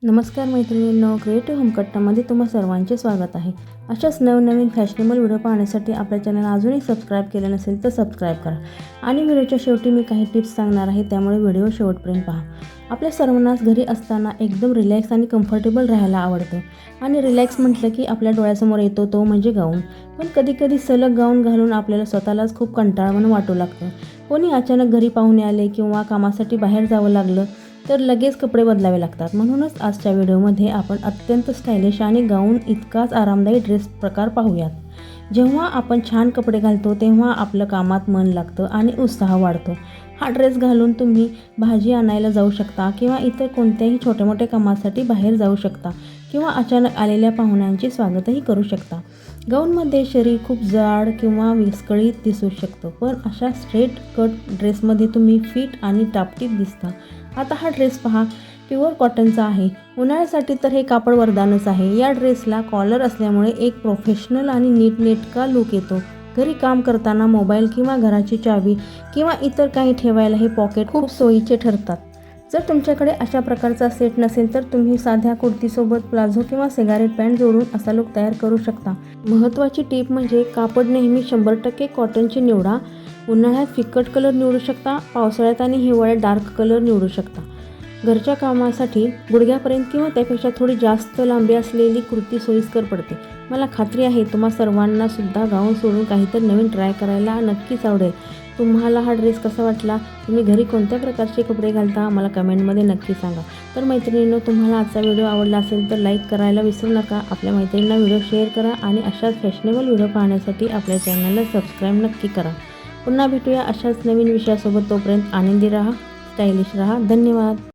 नमस्कार मैत्रिणींनो, क्रिएटिव्ह होमकट्टामध्ये तुम्हा सर्वांचे स्वागत आहे। अशाच नवनवीन फॅशनेबल व्हिडिओ पाहण्यासाठी आपल्या चॅनल अजूनही सबस्क्राईब केले नसेल तर सबस्क्राईब करा आणि व्हिडिओच्या शेवटी मी काही टिप्स सांगणार आहे, त्यामुळे व्हिडिओ शेवटपर्यंत पहा। आपल्या सर्वांनाच घरी असताना एकदम रिलॅक्स आणि कम्फर्टेबल राहायला आवडतं आणि रिलॅक्स म्हटलं की आपल्या डोळ्यासमोर येतो तो म्हणजे गाऊन। पण कधी सलग गाऊन घालून आपल्याला स्वतःलाच खूप कंटाळवाणं वाटू लागतं। कोणी अचानक घरी पाहुणे आले किंवा कामासाठी बाहेर जावं लागलं तर लगेच कपडे बदलावे लागतात। म्हणूनच आजच्या व्हिडिओमध्ये आपण अत्यंत स्टायलिश आणि गाऊन इतकाच आरामदायी ड्रेस प्रकार पाहूयात। जेव्हा आपण छान कपडे घालतो तेव्हा आपलं कामात मन लागतं आणि उत्साह वाढतो। हा ड्रेस घालून तुम्ही भाजी आणायला जाऊ शकता किंवा इतर कोणत्याही छोट्या मोठ्या कामासाठी बाहेर जाऊ शकता किंवा अचानक आलेल्या पाहुण्यांचे स्वागतही करू शकता। गाऊनमध्ये शरीर खूप जाड किंवा विस्कळीत दिसू शकतं, पण अशा स्ट्रेट कट ड्रेसमध्ये तुम्ही फिट आणि टापटीप दिसता। आता हा ड्रेस पहा, प्युअर कॉटनचा आहे। उन्हाळ्यासाठी तर हे कापड वरदानच आहे। या ड्रेसला कॉलर असल्यामुळे एक प्रोफेशनल आणि नीटनेटका लुक येतो। घरी काम करताना मोबाईल किंवा घराची चावी किंवा इतर काही ठेवायला हे पॉकेट खूप सोयीचे ठरतात। जर तुमच्याकडे अशा प्रकारचा सेट नसेल तर तुम्ही साध्या कुर्तीसोबत प्लाझो किंवा सिगारेट पॅन्ट जोडून असा लुक तयार करू शकता। महत्त्वाची टिप म्हणजे कापड नेहमी 100% कॉटनचे निवडा। उन्हाळ्यात फिकट कलर निवडू शकता, पावसाळ्यात आणि हिवाळ्यात डार्क कलर निवडू शकता। घरच्या कामासाठी गुडघ्यापर्यंत किंवा त्यापेक्षा थोडी जास्त लांबी असलेली कुर्ती सोयीस्कर पडते। मला खात्री आहे तुम्हा सर्वांना सुद्धा गाऊन सोडून काहीतरी नवीन ट्राय करायला नक्कीच आवडेल। तुम्हाला हा ड्रेस कसा वाटला? तुम्ही घरी कोणत्या प्रकारचे कपडे घालता? मला कमेंटमध्ये नक्की सांगा। तर मैत्रिणींनो, तुम्हाला आजचा व्हिडिओ आवडला असेल तर लाईक करायला विसरू नका। आपल्या मैत्रिणींना व्हिडिओ शेअर करा आणि अशाच फॅशनेबल व्हिडिओ पाहण्यासाठी आपल्या चॅनलला सबस्क्राईब नक्की करा। पुन्हा भेटूया अशाच नवीन विषयासोबत। तोपर्यंत आनंदी राहा, स्टायलिश राहा। धन्यवाद।